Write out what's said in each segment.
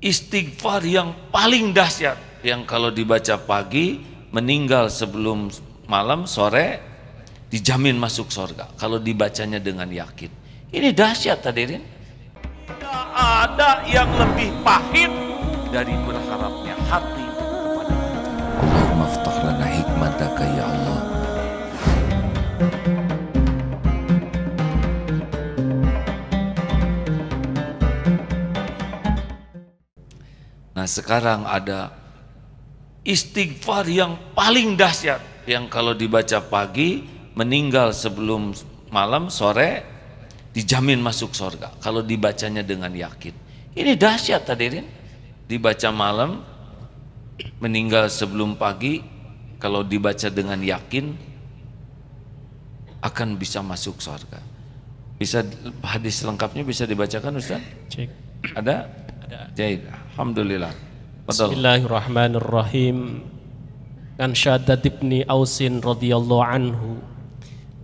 istighfar yang paling dahsyat, yang kalau dibaca pagi, meninggal sebelum malam, sore dijamin masuk surga kalau dibacanya dengan yakin. Ini dahsyat hadirin. Tidak ada yang lebih pahit dari berharapnya hati kepada Allah. Allahumma ftah lana hikmataka ya Allah. Nah sekarang ada istighfar yang paling dahsyat, yang kalau dibaca pagi, meninggal sebelum malam, sore dijamin masuk surga kalau dibacanya dengan yakin. Ini dahsyat hadirin. Dibaca malam, meninggal sebelum pagi, kalau dibaca dengan yakin akan bisa masuk surga. Bisa hadis lengkapnya bisa dibacakan Ustaz? Cek. Ada? Jahid. Alhamdulillah. Betul. Bismillahirrahmanirrahim. An Shaddad ibni Ausin radhiyallahu anhu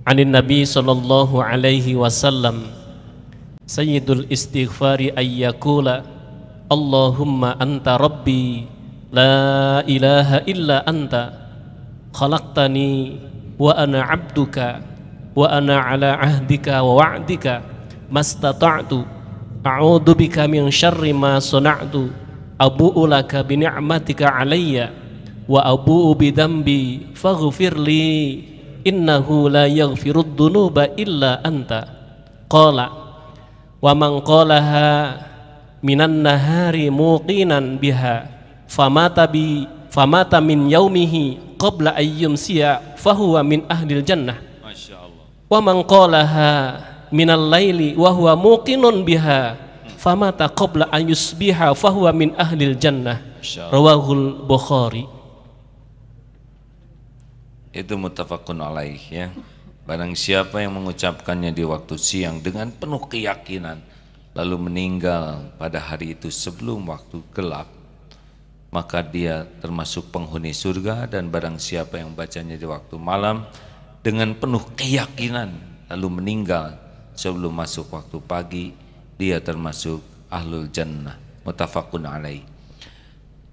anin Nabi sallallahu alaihi wasallam, sayyidul istighfari ayyakula Allahumma anta rabbi la ilaha illa anta khalaqtani wa ana abduka wa ana ala ahdika wa wa'dika mastata'tu a'udzu bika min syarri ma sana'tu abu'u laka bi ni'matika alayya wa abu'u bi dhanbi faghfir li innahu la yaghfirud dhunuba illa anta. Qala wa man qalaha minan nahari muqinan biha famata min yaumihi qabla ayyumsiya fahuwa min ahlil jannah. Masyaallah. Wa man qalaha minal laili wa huwa muqinun biha famata qabla an yusbiha fahuwa min ahlil jannah. Rawahul Bukhari. Itu muttafaqun alaih ya. Barang siapa yang mengucapkannya di waktu siang dengan penuh keyakinan lalu meninggal pada hari itu sebelum waktu gelap, maka dia termasuk penghuni surga. Dan barang siapa yang bacanya di waktu malam dengan penuh keyakinan lalu meninggal sebelum masuk waktu pagi, dia termasuk ahlul jannah. Muttafaqun alaih.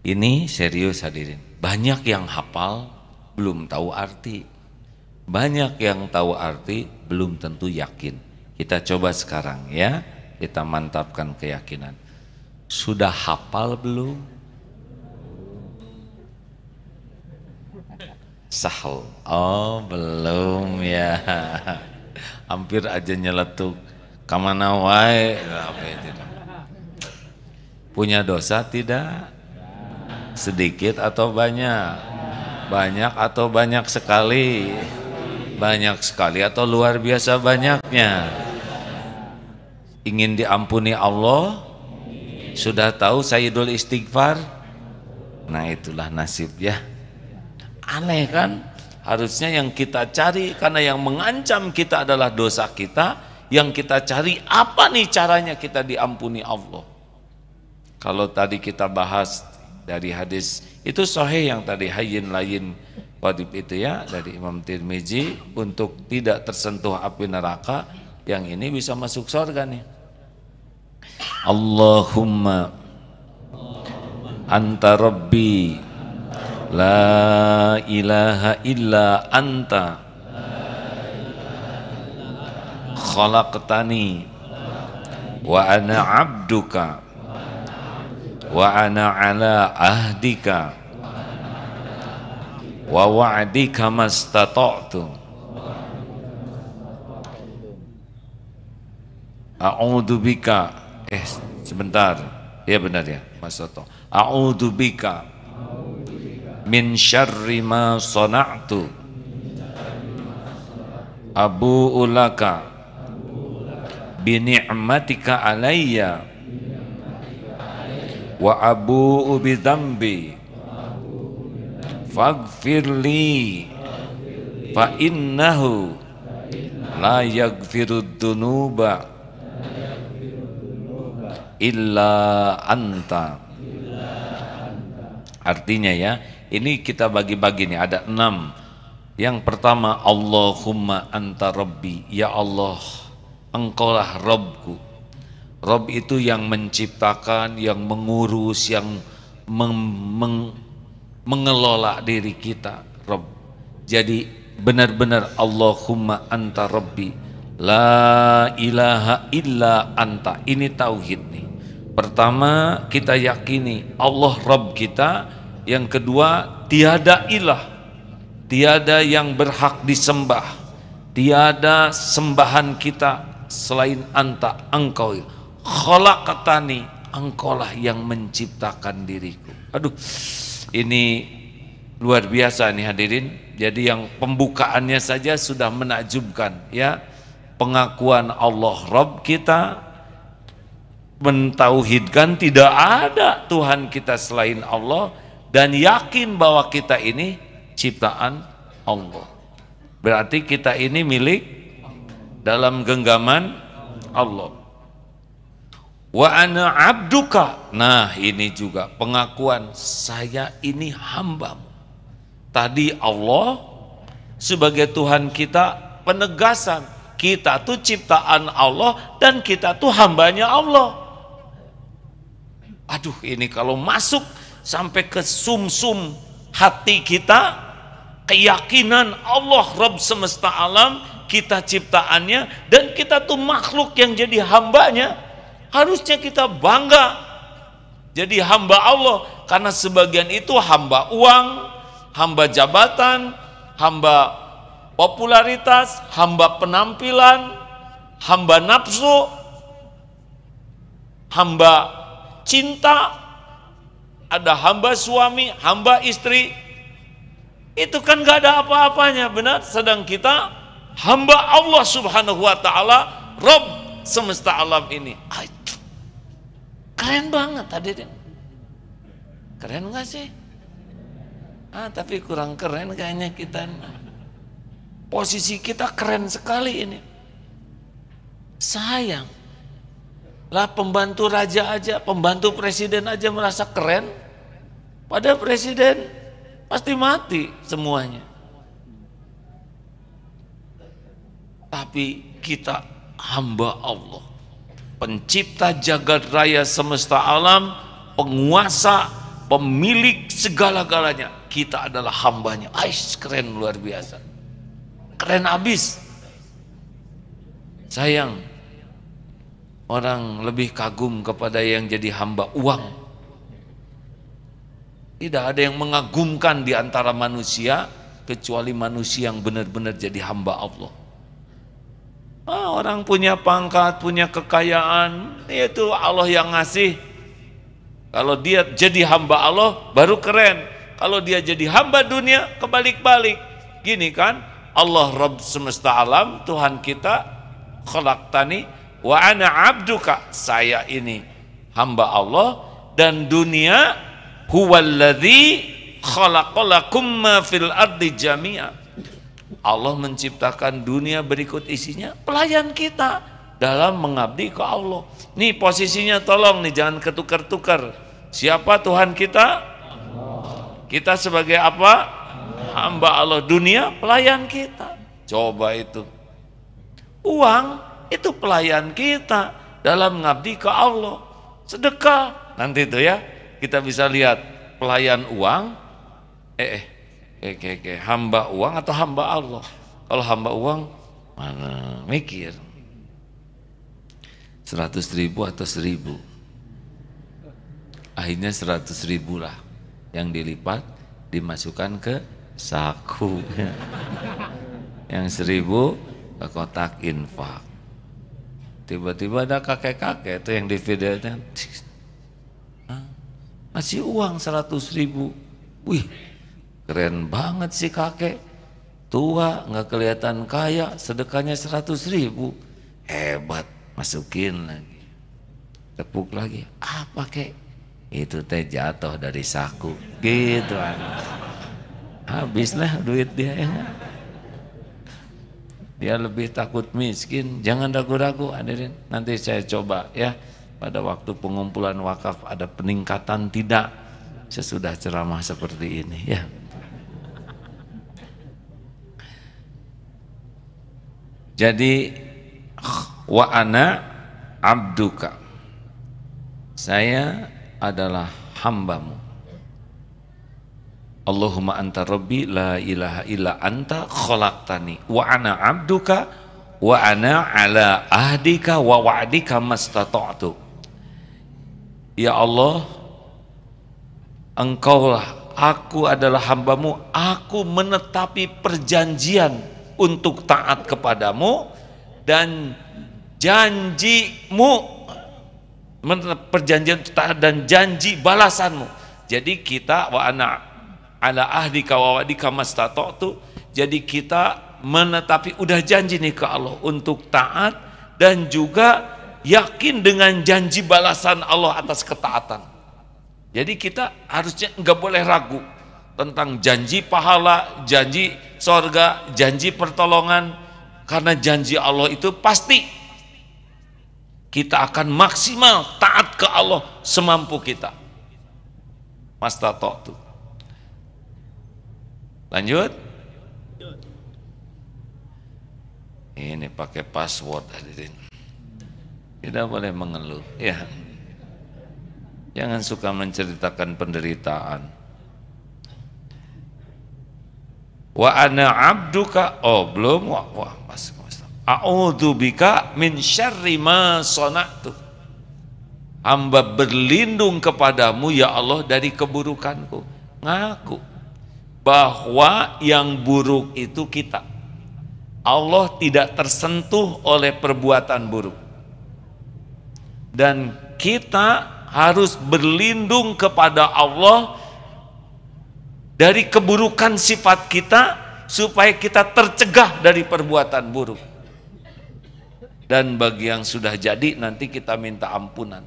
Ini serius hadirin. Banyak yang hafal belum tahu arti. Banyak yang tahu arti belum tentu yakin. Kita coba sekarang ya, kita mantapkan keyakinan. Sudah hafal belum? Sahel. Oh belum ya. Hampir aja nyeletuk. Kamana wae. Punya dosa tidak? Sedikit atau banyak? Banyak atau banyak sekali? Banyak sekali atau luar biasa banyaknya? Ingin diampuni Allah? Sudah tahu sayyidul istighfar? Nah itulah nasib ya. Aneh kan? Harusnya yang kita cari, karena yang mengancam kita adalah dosa kita, yang kita cari apa nih caranya kita diampuni Allah. Kalau tadi kita bahas dari hadis itu sahih yang tadi hayyin layyin wadib itu ya, dari Imam Tirmizi, untuk tidak tersentuh api neraka, yang ini bisa masuk surga nih. Allahumma anta rabbi la ilaha illa anta khalaqtani wa ana abduka wa ana ala ahdika wa wa'dika mastata'tu a'udzu bika sebentar ya, benar ya Mas Toto. A'udzu bika min syarri ma sana'tu abu'u laka bi ni'matika alayya wa abu'u bi dhanbi faghfirli fa innahu la yaghfirud dzunuba illa anta. Artinya ya, ini kita bagi-bagi nih, ada 6. Yang pertama, Allahumma anta rabbi, ya Allah engkaulah Rabbku. Rob itu yang menciptakan, yang mengurus, yang mengelola diri kita. Rob. Jadi benar-benar Allahumma anta Rabbi, la ilaha illa anta. Ini tauhid nih. Pertama kita yakini Allah Rabb kita. Yang kedua, tiada ilah, tiada yang berhak disembah, tiada sembahan kita selain anta, engkau. Khalaqtani, engkaulah yang menciptakan diriku. Aduh, ini luar biasa nih hadirin. Jadi yang pembukaannya saja sudah menakjubkan ya. Pengakuan Allah Rabb kita, mentauhidkan tidak ada Tuhan kita selain Allah, dan yakin bahwa kita ini ciptaan Allah. Berarti kita ini milik dalam genggaman Allah. Wa ana abduka. Nah ini juga pengakuan, saya ini hambamu. Tadi Allah sebagai Tuhan kita, penegasan kita tuh ciptaan Allah dan kita tuh hambanya Allah. Aduh, ini kalau masuk sampai ke sum-sum hati kita, keyakinan Allah Rabb semesta alam, kita ciptaannya, dan kita tuh makhluk yang jadi hambanya. Harusnya kita bangga jadi hamba Allah, karena sebagian itu hamba uang, hamba jabatan, hamba popularitas, hamba penampilan, hamba nafsu, hamba cinta, ada hamba suami, hamba istri. Itu kan gak ada apa-apanya, benar? Sedang kita hamba Allah subhanahu wa ta'ala, Rabb semesta alam ini. Keren banget hadirin. Keren gak sih? Tapi kurang keren kayaknya kita. Posisi kita keren sekali ini. Sayang lah, pembantu raja aja, pembantu presiden aja merasa keren, padahal presiden pasti mati semuanya. Tapi kita hamba Allah, pencipta jagat raya semesta alam, penguasa, pemilik segala-galanya. Kita adalah hambanya. Keren luar biasa, keren abis. Sayang, orang lebih kagum kepada yang jadi hamba uang. Tidak ada yang mengagumkan di antara manusia kecuali manusia yang benar-benar jadi hamba Allah. Orang punya pangkat, punya kekayaan, itu Allah yang ngasih. Kalau dia jadi hamba Allah baru keren. Kalau dia jadi hamba dunia kebalik-balik. Gini kan, Allah Rabb semesta alam, Tuhan kita, khalaqtani wa ana abduka, saya ini hamba Allah, dan dunia huwallazi khalaqalakum ma fil ardi jami'a. Allah menciptakan dunia berikut isinya pelayan kita dalam mengabdi ke Allah. Nih posisinya tolong nih, jangan ketukar-tukar. Siapa Tuhan kita? Kita sebagai apa? Hamba Allah. Dunia pelayan kita. Coba itu. Uang itu pelayan kita dalam mengabdi ke Allah. Sedekah nanti itu ya, kita bisa lihat pelayan uang, hamba uang atau hamba Allah. Kalau hamba uang mana mikir 100.000 atau 1.000, akhirnya 100.000 lah yang dilipat dimasukkan ke saku. Yang 1.000 ke kotak infak. Tiba-tiba ada kakek-kakek itu yang di videonya, ngasih uang 100.000. Wih, keren banget sih kakek, tua nggak kelihatan kaya, sedekahnya 100.000, hebat. Masukin lagi, tepuk lagi, apa kek? Itu teh jatuh dari saku, gitu. Habislah duit dia ya. Dia lebih takut miskin. Jangan ragu-ragu hadirin. Nanti saya coba ya, pada waktu pengumpulan wakaf ada peningkatan tidak sesudah ceramah seperti ini ya. Jadi wa ana abduka. saya adalah hambamu. Allahumma anta rabbi la ilaha illa anta khalaqtani wa ana abduka wa ana ala ahdika wa wa'dika mastata'tu. Ya Allah, Engkaulah, aku adalah hambamu, aku menetapi perjanjian untuk taat kepadamu dan janjimu, perjanjian taat dan janji balasanmu. Jadi kita wa ana ala ahdika wa wa'dika mastata'tu, jadi kita menetapi udah janji nih ke Allah untuk taat dan juga yakin dengan janji balasan Allah atas ketaatan. Jadi kita harusnya nggak boleh ragu tentang janji pahala, janji sorga, janji pertolongan, karena janji Allah itu pasti. Kita akan maksimal taat ke Allah semampu kita. Mastata'tu. Lanjut. Ini pakai password hadirin. Tidak boleh mengeluh, ya. Jangan suka menceritakan penderitaan. Wa ana abduka, oh belum, wah mas. A'udzubika min syarri ma sana'tu. Hamba berlindung kepadamu ya Allah dari keburukanku. Ngaku bahwa yang buruk itu kita. Allah tidak tersentuh oleh perbuatan buruk. Dan kita harus berlindung kepada Allah dari keburukan sifat kita supaya kita tercegah dari perbuatan buruk. Dan bagi yang sudah jadi nanti kita minta ampunan.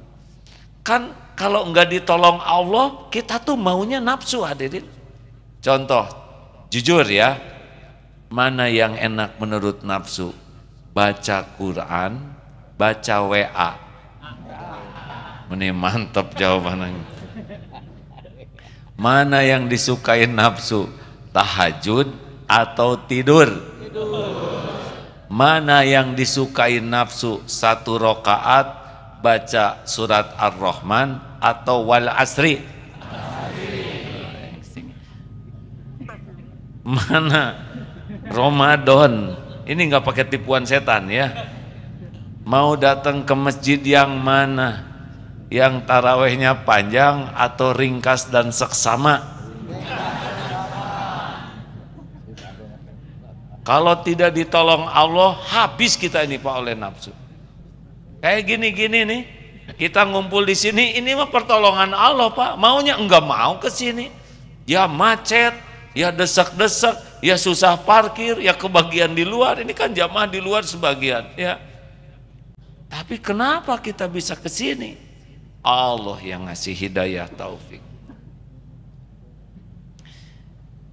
Kan kalau enggak ditolong Allah, kita tuh maunya nafsu hadirin. Contoh, jujur ya, mana yang enak menurut nafsu? Baca Quran, baca WA. Ini mantap jawabannya. Mana yang disukai nafsu? Tahajud atau tidur? Mana yang disukai nafsu? 1 rakaat baca surat Ar-Rahman atau wal asri? Mana Ramadan? Ini nggak pakai tipuan setan ya. Mau datang ke masjid yang mana? Yang tarawehnya panjang atau ringkas dan seksama? Kalau tidak ditolong Allah, habis kita ini Pak oleh nafsu. Kayak gini-gini nih, kita ngumpul di sini, ini mah pertolongan Allah Pak. Maunya enggak mau ke sini, ya macet, ya desak-desak, ya susah parkir, ya kebagian di luar. Ini kan jamaah di luar sebagian, ya. Tapi kenapa kita bisa ke sini? Allah yang ngasih hidayah taufik.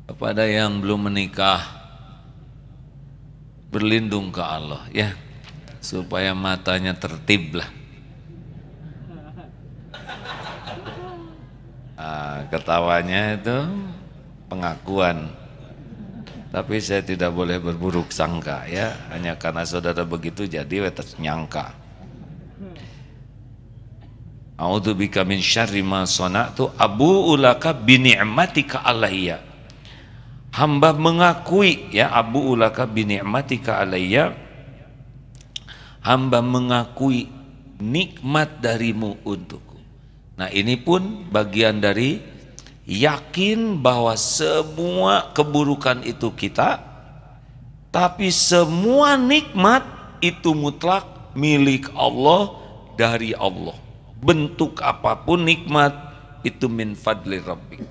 Kepada yang belum menikah, berlindung ke Allah ya, supaya matanya tertib lah. Ketawanya itu pengakuan, tapi saya tidak boleh berburuk sangka ya, hanya karena saudara begitu jadi wetas nyangka. A'udzubika min syarri ma sana'tu abu'u laka bi ni'matika alayya. Hamba mengakui ya, abu'u laka bi ni'matika alayya. Hamba mengakui nikmat darimu untukku. Nah, ini pun bagian dari yakin bahwa semua keburukan itu kita, tapi semua nikmat itu mutlak milik Allah, dari Allah. Bentuk apapun nikmat itu min fadli rabbik.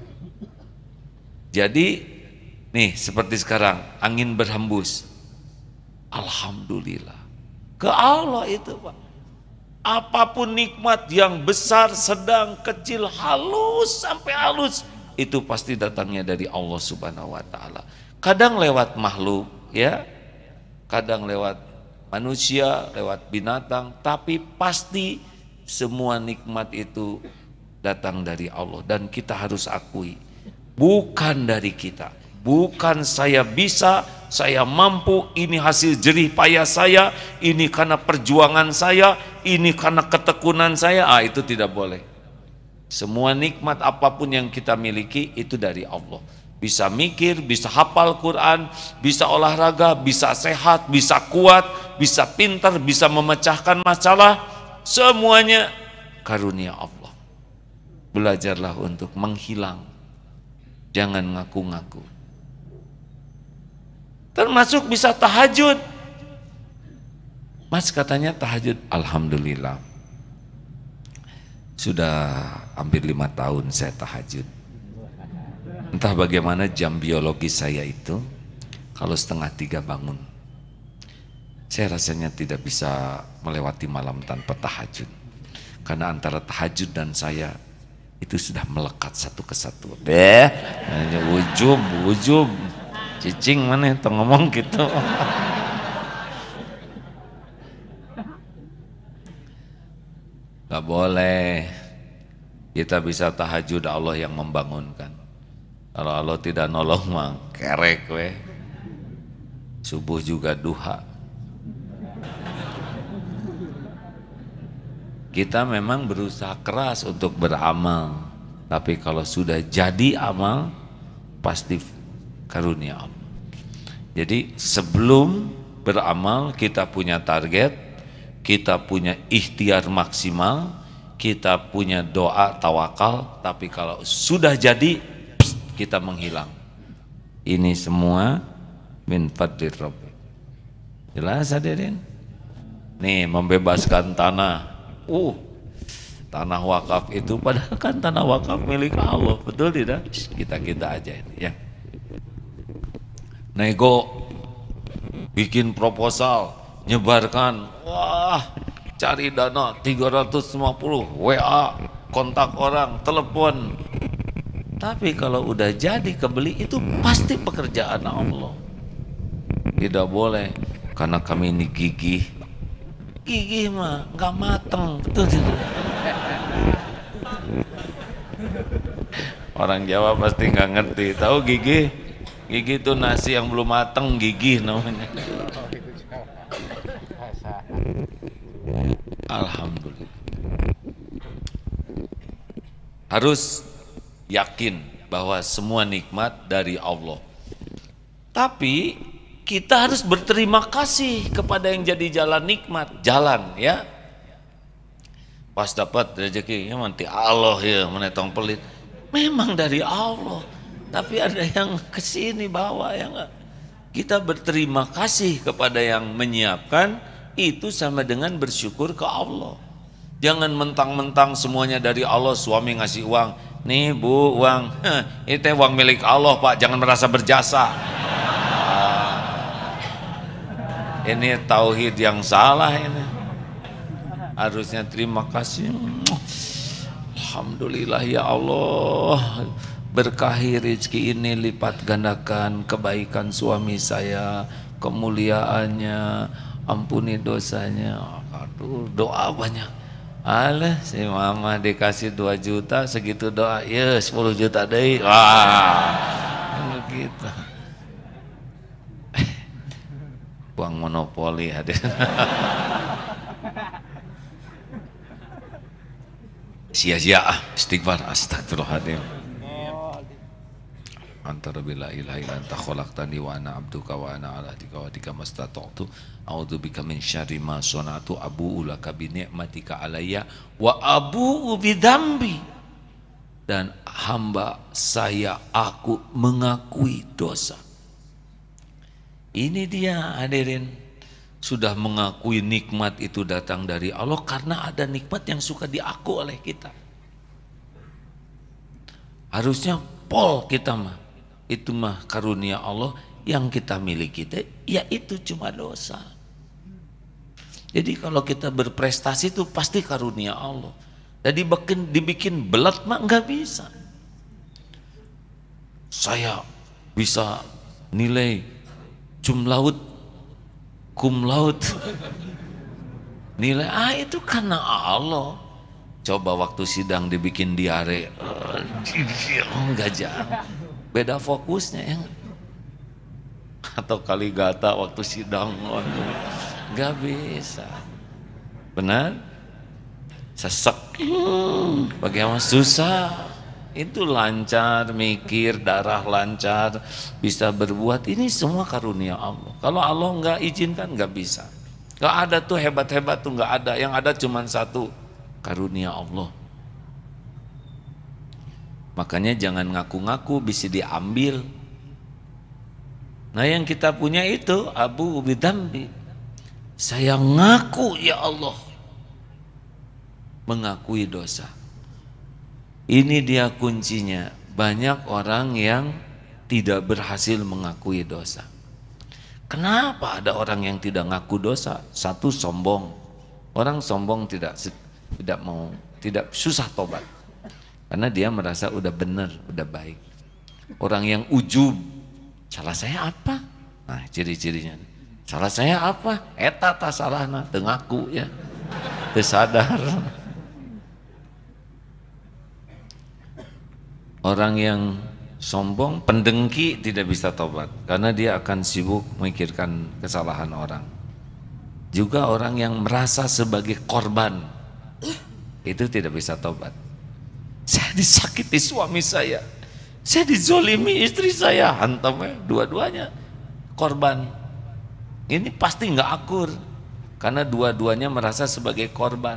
Jadi nih seperti sekarang angin berhembus, alhamdulillah ke Allah itu Pak. Apapun nikmat yang besar, sedang, kecil, halus sampai halus, itu pasti datangnya dari Allah Subhanahu wa taala. Kadang lewat makhluk ya, kadang lewat manusia, lewat binatang, tapi pasti semua nikmat itu datang dari Allah. Dan kita harus akui, bukan dari kita, bukan saya bisa, saya mampu, ini hasil jerih payah saya, ini karena perjuangan saya, ini karena ketekunan saya. Itu tidak boleh. Semua nikmat apapun yang kita miliki itu dari Allah. Bisa mikir, bisa hafal Quran, bisa olahraga, bisa sehat, bisa kuat, bisa pintar, bisa memecahkan masalah, semuanya karunia Allah. Belajarlah untuk menghilang, jangan ngaku-ngaku. Termasuk bisa tahajud. Mas katanya tahajud, alhamdulillah. Sudah hampir 5 tahun saya tahajud. Entah bagaimana jam biologi saya itu, kalau 2:30 bangun. Saya rasanya tidak bisa melewati malam tanpa tahajud. Karena antara tahajud dan saya itu sudah melekat satu kesatu. Ujub. Cicing mana itu ngomong gitu. Gak boleh. Kita bisa tahajud, Allah yang membangunkan. Kalau Allah tidak nolong mah kerek we. Subuh juga duha. Kita memang berusaha keras untuk beramal, tapi kalau sudah jadi amal pasti karunia Allah. Jadi sebelum beramal kita punya target, kita punya ikhtiar maksimal, kita punya doa tawakal, tapi kalau sudah jadi kita menghilang. Ini semua min fadlir rabbik. Jelas hadirin? Nih, membebaskan tanah. Tanah wakaf itu padahal kan tanah wakaf milik Allah, betul tidak? Kita aja ini ya. Nego, bikin proposal, nyebarkan, cari dana 350, WA, kontak orang, telepon. Tapi kalau udah jadi kebeli itu pasti pekerjaan Allah. Tidak boleh, karena kami ini gigih. Gigih mah nggak mateng, betul tidak? Orang Jawa pasti nggak ngerti. Tahu gigih? Gigih itu nasi yang belum mateng, gigih namanya. Alhamdulillah. Harus yakin bahwa semua nikmat dari Allah. Tapi kita harus berterima kasih kepada yang jadi jalan nikmat, jalan ya. Pas dapat rezeki, ya nanti Allah ya menetong pelit. Memang dari Allah, tapi ada yang kesini bawa ya enggak. Kita berterima kasih kepada yang menyiapkan, itu sama dengan bersyukur ke Allah. Jangan mentang-mentang semuanya dari Allah, suami ngasih uang, nih bu uang, itu uang milik Allah pak, jangan merasa berjasa. Ini tauhid yang salah ini. Harusnya terima kasih. Alhamdulillah ya Allah, berkahi rezeki ini, lipat gandakan kebaikan suami saya, kemuliaannya, ampuni dosanya. Aduh, doa banyak. Alah, si mama dikasih 2 juta, segitu doa, ya 10 juta deh. Begitu. Uang monopoli hadir. Sia-sia istighfar, astagfirullahaladzim. Antara bila ilaha illa anta khalaqtani wa ana abduka wa ana ala ahdika wa ahdika mastata'tu a'udzu bika min syarri ma sana'tu abu'u laka bi ni'matika alayya wa abu'u bi dzambi. Dan hamba saya, aku mengakui dosa. Ini dia hadirin, sudah mengakui nikmat itu datang dari Allah, karena ada nikmat yang suka diaku oleh kita. Harusnya pol kita mah, itu mah karunia Allah, yang kita miliki ya itu cuma dosa. Jadi kalau kita berprestasi itu pasti karunia Allah. Jadi dibikin belat mah nggak bisa. Saya bisa nilai cum laut nilai itu karena Allah. Coba waktu sidang dibikin diare, enggak jangan, beda fokusnya ya. atau Kaligata waktu sidang. Nggak bisa. Benar? Sesek. Bagaimana susah. Itu lancar, mikir, darah lancar, bisa berbuat. Ini semua karunia Allah. Kalau Allah nggak izinkan, nggak bisa. Nggak ada tuh hebat-hebat tuh, nggak ada. Yang ada cuma satu, karunia Allah. Makanya jangan ngaku-ngaku bisa diambil. Nah yang kita punya itu Abu Bidambi. Saya ngaku ya Allah, mengakui dosa. Ini dia kuncinya. Banyak orang yang tidak berhasil mengakui dosa. Kenapa ada orang yang tidak ngaku dosa? Satu, sombong. Orang sombong tidak susah tobat. Karena dia merasa udah benar, udah baik. Orang yang ujub, salah saya apa? Nah, ciri-cirinya. Salah saya apa? Eta tak salahna, teu ngaku ya. Teu sadar. Orang yang sombong, pendengki tidak bisa tobat karena dia akan sibuk memikirkan kesalahan orang. Juga orang yang merasa sebagai korban itu tidak bisa tobat. Saya disakiti suami saya dizolimi istri saya, hantam dua-duanya korban. Ini pasti nggak akur karena dua-duanya merasa sebagai korban.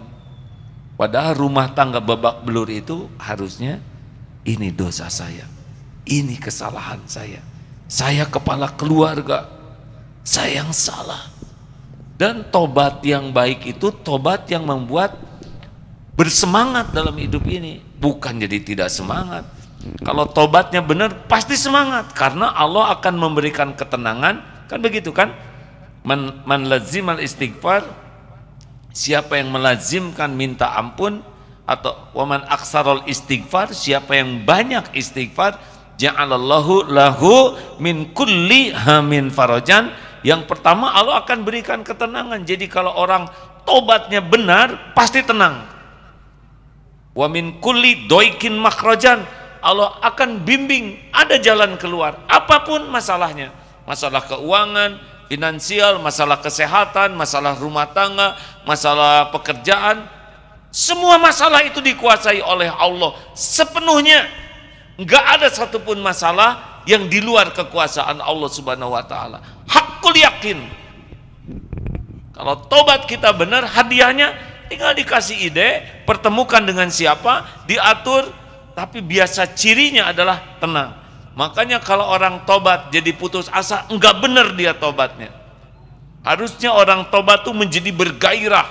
Padahal rumah tangga babak belur itu harusnya ini dosa saya, ini kesalahan saya kepala keluarga, saya yang salah. Dan tobat yang baik itu tobat yang membuat bersemangat dalam hidup ini, bukan jadi tidak semangat. Kalau tobatnya benar pasti semangat karena Allah akan memberikan ketenangan, kan begitu kan? Man lazimal istighfar, siapa yang melazimkan minta ampun, atau waman aksarul istighfar, siapa yang banyak istighfar, ja'alallahu lahu min kulli hamin farajan. Yang pertama Allah akan berikan ketenangan. Jadi kalau orang tobatnya benar pasti tenang. Wa min kulli doikin makhrajan, Allah akan bimbing, ada jalan keluar apapun masalahnya. Masalah keuangan, finansial, masalah kesehatan, masalah rumah tangga, masalah pekerjaan, semua masalah itu dikuasai oleh Allah sepenuhnya. Enggak ada satupun masalah yang di luar kekuasaan Allah Subhanahu wa taala. Hakul yakin. Kalau tobat kita benar, hadiahnya tinggal dikasih ide, pertemukan dengan siapa, diatur, tapi biasa cirinya adalah tenang. Makanya kalau orang tobat jadi putus asa, enggak benar dia tobatnya. Harusnya orang tobat tuh menjadi bergairah,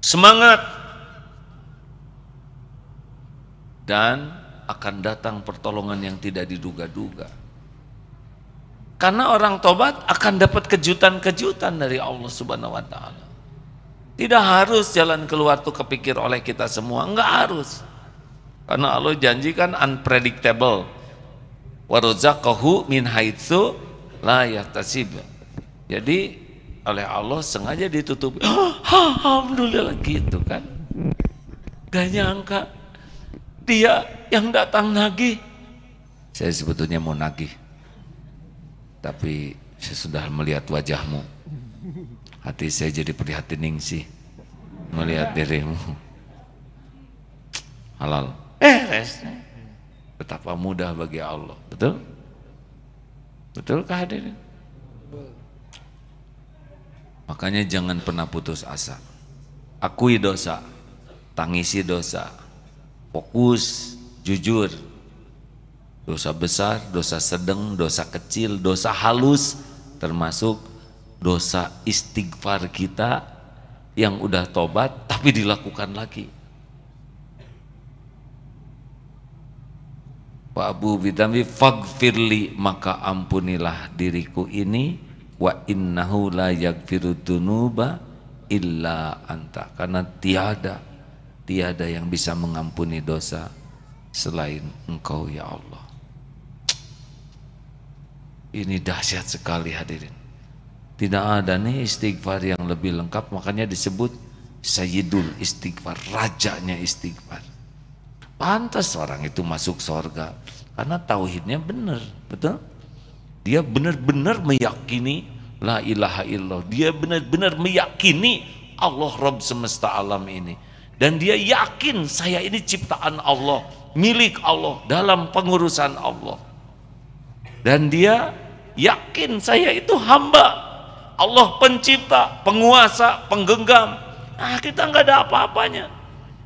semangat, dan akan datang pertolongan yang tidak diduga-duga. Karena orang tobat akan dapat kejutan-kejutan dari Allah Subhanahu wa taala. Tidak harus jalan keluar tuh kepikir oleh kita semua, enggak harus. Karena Allah janjikan unpredictable. Wa razaqahu min haitsu la yahtasib. Jadi oleh Allah sengaja ditutup. Alhamdulillah gitu kan. Gak nyangka dia yang datang nagih. Saya sebetulnya mau nagih, tapi saya sudah melihat wajahmu, hati saya jadi prihatin ningsih melihat dirimu. Halal. Betapa mudah bagi Allah. Betul? Betulkah hadirin? Makanya jangan pernah putus asa. Akui dosa, tangisi dosa, fokus, jujur. Dosa besar, dosa sedang, dosa kecil, dosa halus, termasuk dosa istighfar kita yang udah tobat tapi dilakukan lagi. Pak Abu Bidambi, faghfirli, maka ampunilah diriku ini, wa innahu la yaghfiru dzunuba illa anta, karena tiada yang bisa mengampuni dosa selain Engkau ya Allah. Ini dahsyat sekali hadirin. Tidak ada nih istighfar yang lebih lengkap, makanya disebut Sayyidul Istighfar, rajanya istighfar. Pantas orang itu masuk surga karena tauhidnya benar, betul? Dia benar-benar meyakini la ilaha illallah. Dia benar-benar meyakini Allah Rabb semesta alam ini. Dan dia yakin saya ini ciptaan Allah, milik Allah, dalam pengurusan Allah. Dan dia yakin saya itu hamba Allah, pencipta, penguasa, penggenggam. Nah, kita nggak ada apa-apanya.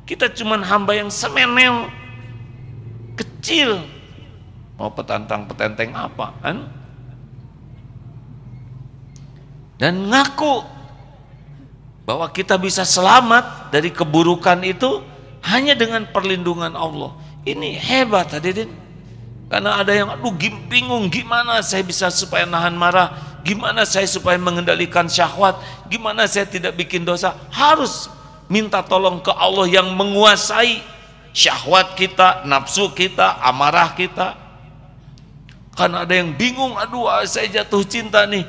Kita cuman hamba yang semenel, kecil. Mau petantang-petenteng apa kan? Dan ngaku bahwa kita bisa selamat dari keburukan itu hanya dengan perlindungan Allah. Ini hebat hadirin. Karena ada yang aduh bingung gimana saya bisa supaya nahan marah, gimana saya supaya mengendalikan syahwat, gimana saya tidak bikin dosa. Harus minta tolong ke Allah yang menguasai syahwat kita, nafsu kita, amarah kita. Karena ada yang bingung, aduh saya jatuh cinta nih.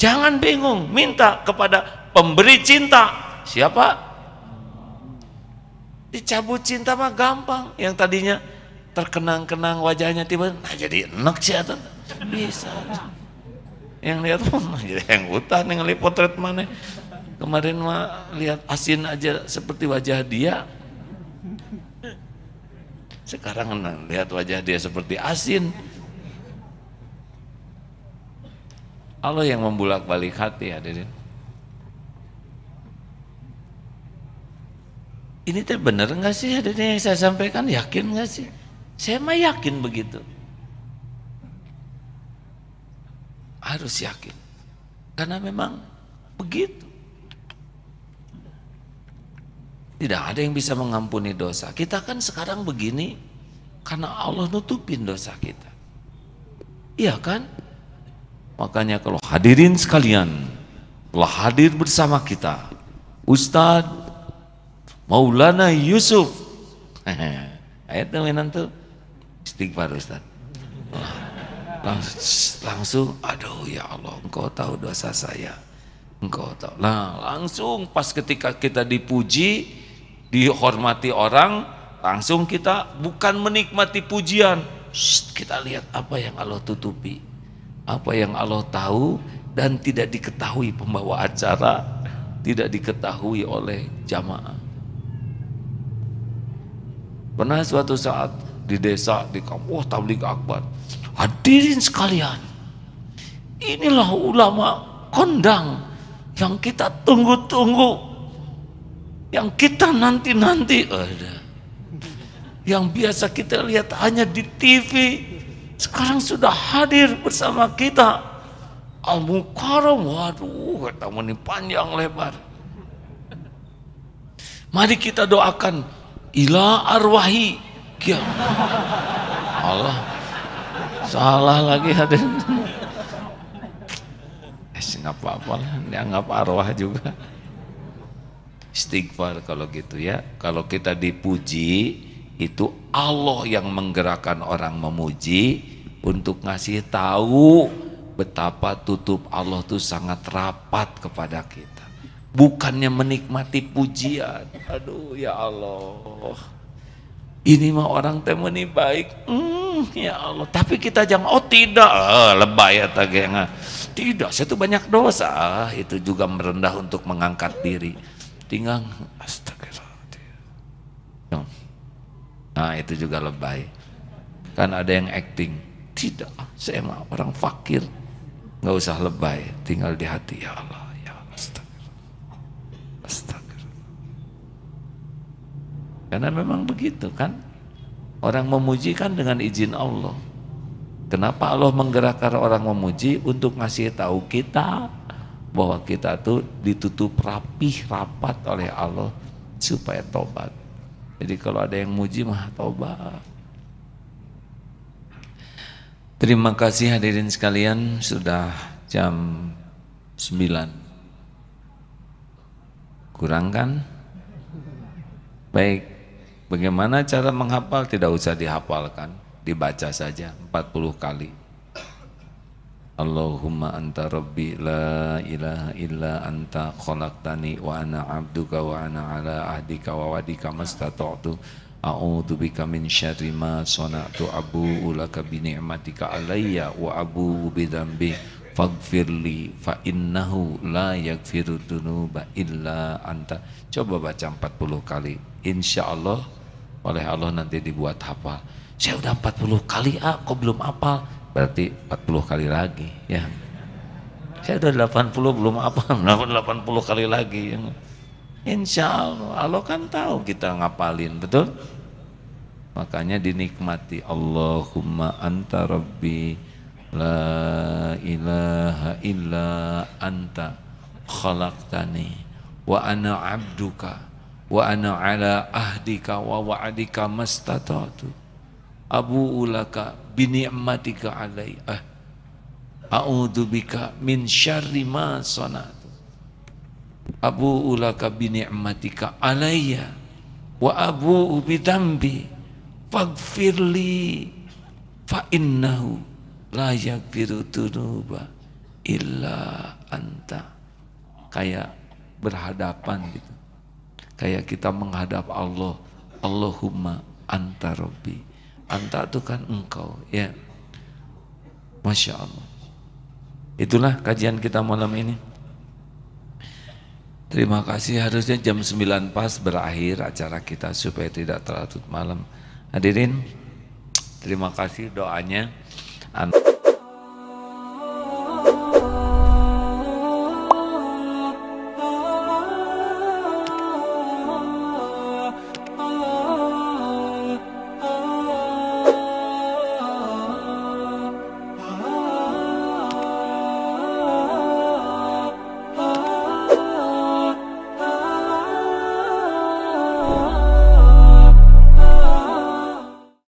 Jangan bingung, minta kepada pemberi cinta. Siapa? Dicabut cinta mah gampang. Yang tadinya terkenang-kenang wajahnya tiba jadi enak sih atau bisa. Yang lihat mah jadi yang utah nih ngelihat potret mana. Kemarin mah lihat asin aja seperti wajah dia. Sekarang lihat wajah dia seperti asin. Allah yang membulak-balik hati hadirin. Ini teh bener nggak sih hadirin yang saya sampaikan? Yakin nggak sih? Saya mah yakin begitu. Harus yakin. Karena memang begitu. Tidak ada yang bisa mengampuni dosa. Kita kan sekarang begini karena Allah nutupin dosa kita. Iya kan? Makanya kalau hadirin sekalian telah hadir bersama kita Ustadz Maulana Yusuf ayat temenan tuh istighfar Ustadz langsung aduh ya Allah engkau tahu dosa saya, engkau tahu. Nah langsung pas ketika kita dipuji dihormati orang langsung kita bukan menikmati pujian. Kita lihat apa yang Allah tutupi, apa yang Allah tahu dan tidak diketahui pembawa acara, tidak diketahui oleh jamaah. Pernah suatu saat di desa, di kampung tabligh akbar, hadirin sekalian, inilah ulama kondang yang kita tunggu-tunggu, yang kita nanti-nanti, yang biasa kita lihat hanya di TV, sekarang sudah hadir bersama kita. Al-Mukarram, waduh, kata ini panjang lebar. Mari kita doakan ila arwahi. Allah, salah lagi hadir. Nggak apa-apa lah, dianggap arwah juga. Istighfar kalau gitu ya. Kalau kita dipuji, itu Allah yang menggerakkan orang memuji untuk ngasih tahu betapa tutup Allah tuh sangat rapat kepada kita. Bukannya menikmati pujian. Aduh ya Allah. Ini mah orang temani baik. Ya Allah. Tapi kita jangan, oh tidak, lebay atau genga. Tidak, saya tuh banyak dosa. Itu juga merendah untuk mengangkat diri. Tinggal astagfirullah. Nah itu juga lebay. Kan ada yang acting. Tidak, saya mah orang fakir. Nggak usah lebay, tinggal di hati. Ya Allah, ya Allah, astagfirullah. Astagfirullah. Karena memang begitu kan. Orang memuji kan dengan izin Allah. Kenapa Allah menggerakkan orang memuji? Untuk ngasih tahu kita bahwa kita tuh ditutup rapih, rapat oleh Allah supaya tobat. Jadi kalau ada yang muji mah tobat. Terima kasih hadirin sekalian, sudah jam 9. Kurang kan? Baik, bagaimana cara menghafal? Tidak usah dihafalkan, dibaca saja 40 kali. Allahumma anta rabbi la ilaha illa anta khalaqtani wa ana abduka wa ana ala ahdika wa wadika mastata'tu a'udzubika min syarri ma sana'tu abu'u laka bi ni'matika alayya wa abu'u bi dzambi faghfirli fa innahu la yaghfiru dzunuba illa anta. Coba baca 40 kali. Insyaallah oleh Allah nanti dibuat hafal. Saya udah 40 kali kok belum hafal? Berarti 40 kali lagi ya. Saya udah 80 belum hafal, 80 kali lagi. Insya Allah, Allah kan tahu kita ngapalin, betul? Makanya dinikmati. Allahumma anta rabbi la ilaha illa anta khalaqtani wa ana abduka wa ana ala ahdika wa wa'adika mastata'tu abu'u laka bi ni'matika alayya a'udzubika min syarri ma sana'tu abu'u laka bi ni'matika alayya wa abu'u bi dzambi faghfirli fa innahu la yaghfiru dzunuba illa anta. Kayak berhadapan gitu, kayak kita menghadap Allah. Allahumma anta rabbi, anta itu kan engkau ya. Masya Allah. Itulah kajian kita malam ini. Terima kasih. Harusnya jam 9 pas berakhir acara kita supaya tidak terlalu malam. Hadirin, terima kasih doanya.